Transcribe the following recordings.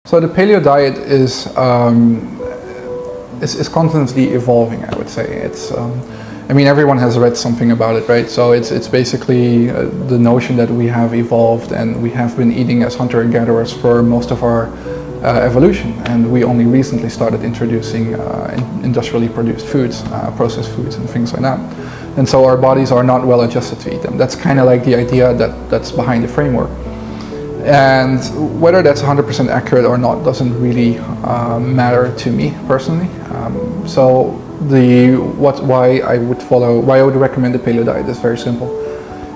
So the paleo diet is constantly evolving, I would say. I mean, everyone has read something about it, right? So it's basically the notion that we have evolved and we have been eating as hunter and gatherers for most of our evolution, and we only recently started introducing industrially produced foods, processed foods and things like that. And so our bodies are not well adjusted to eat them. That's kind of like the idea that's behind the framework. And whether that's 100% accurate or not doesn't really matter to me personally. So why I would recommend the paleo diet is very simple.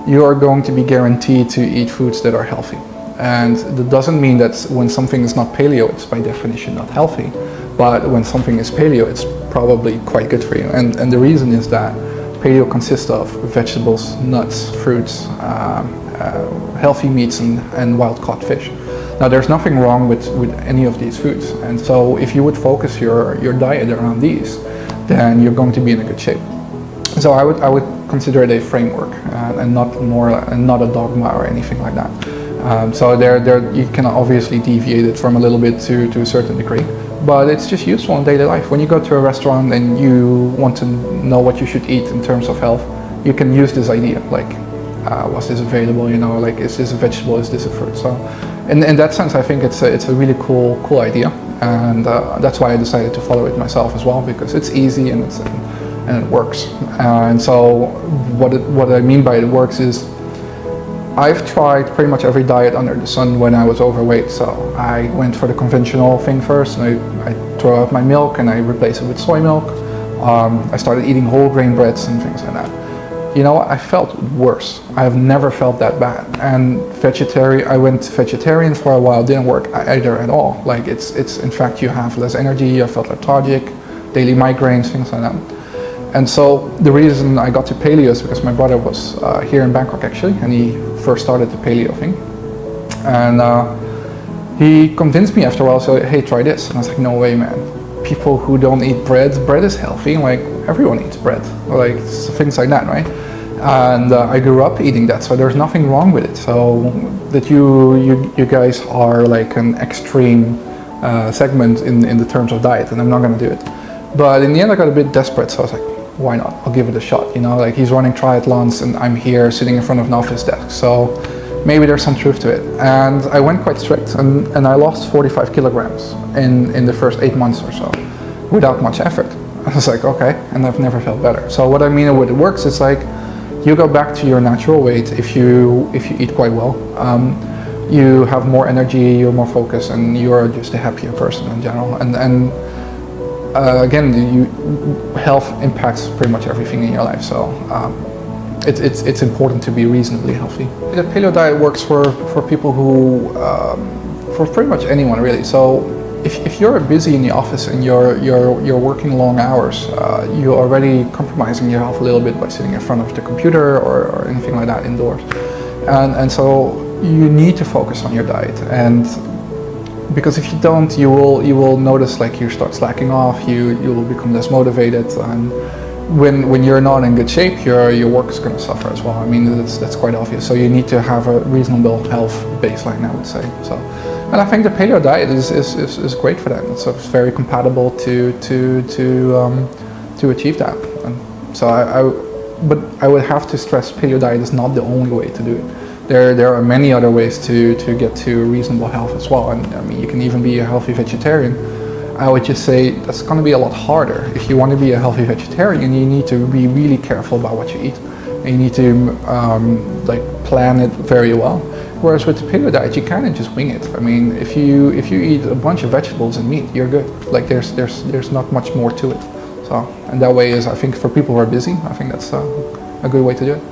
You are going to be guaranteed to eat foods that are healthy. And that doesn't mean that when something is not paleo, it's by definition not healthy. But when something is paleo, it's probably quite good for you. And the reason is that paleo consists of vegetables, nuts, fruits, healthy meats and wild-caught fish. Now, there's nothing wrong with any of these foods, and so if you would focus your diet around these, then you're going to be in a good shape. So I would consider it a framework and not a dogma or anything like that. So you can obviously deviate it from a little bit to a certain degree, but it's just useful in daily life. When you go to a restaurant and you want to know what you should eat in terms of health, you can use this idea, like, was this available, like, is this a vegetable, is this a fruit? So in that sense, I think it's a really cool idea, and that's why I decided to follow it myself as well, because it's easy and it works. And so what I mean by it works is, I've tried pretty much every diet under the sun when I was overweight. So I went for the conventional thing first, and I throw out my milk and I replace it with soy milk. I started eating whole grain breads and things like that. You know, I felt worse. I have never felt that bad. And I went vegetarian for a while, didn't work either at all. Like it's in fact, you have less energy, I felt lethargic, daily migraines, things like that. And so the reason I got to paleo is because my brother was here in Bangkok actually, and he first started the paleo thing. And he convinced me after a while, so hey, try this. And I was like, no way, man. People who don't eat bread is healthy, like everyone eats bread, like things like that, right? And I grew up eating that, so there's nothing wrong with it. So that you guys are like an extreme segment in the terms of diet, and I'm not gonna do it. But in the end I got a bit desperate, so I was like, why not? I'll give it a shot, like he's running triathlons and I'm here sitting in front of an office desk, so maybe there's some truth to it. And I went quite strict, and I lost 45 kilograms in the first 8 months or so, without much effort. I was like, okay, and I've never felt better. So what I mean with it works, it's like, you go back to your natural weight if you eat quite well. You have more energy, you're more focused, and you're just a happier person in general. And again, health impacts pretty much everything in your life, so it's important to be reasonably healthy. The paleo diet works for people who, for pretty much anyone really. So if you're busy in the office and you're working long hours, you're already compromising your health a little bit by sitting in front of the computer or anything like that indoors. And so you need to focus on your diet, and because if you don't, you will notice like you start slacking off, you will become less motivated, and when you're not in good shape, your work is going to suffer as well. I mean, that's quite obvious. So you need to have a reasonable health baseline, I would say. So, and I think the paleo diet is great for that. It's very compatible to achieve that. And so but I would have to stress, paleo diet is not the only way to do it. There are many other ways to get to reasonable health as well, and I mean, you can even be a healthy vegetarian. I would just say that's going to be a lot harder. If you want to be a healthy vegetarian, you need to be really careful about what you eat, and you need to like plan it very well. Whereas with the paleo diet, you kind of just wing it. I mean, if you eat a bunch of vegetables and meat, you're good. Like there's not much more to it. So, and that way is, I think, for people who are busy, I think that's a good way to do it.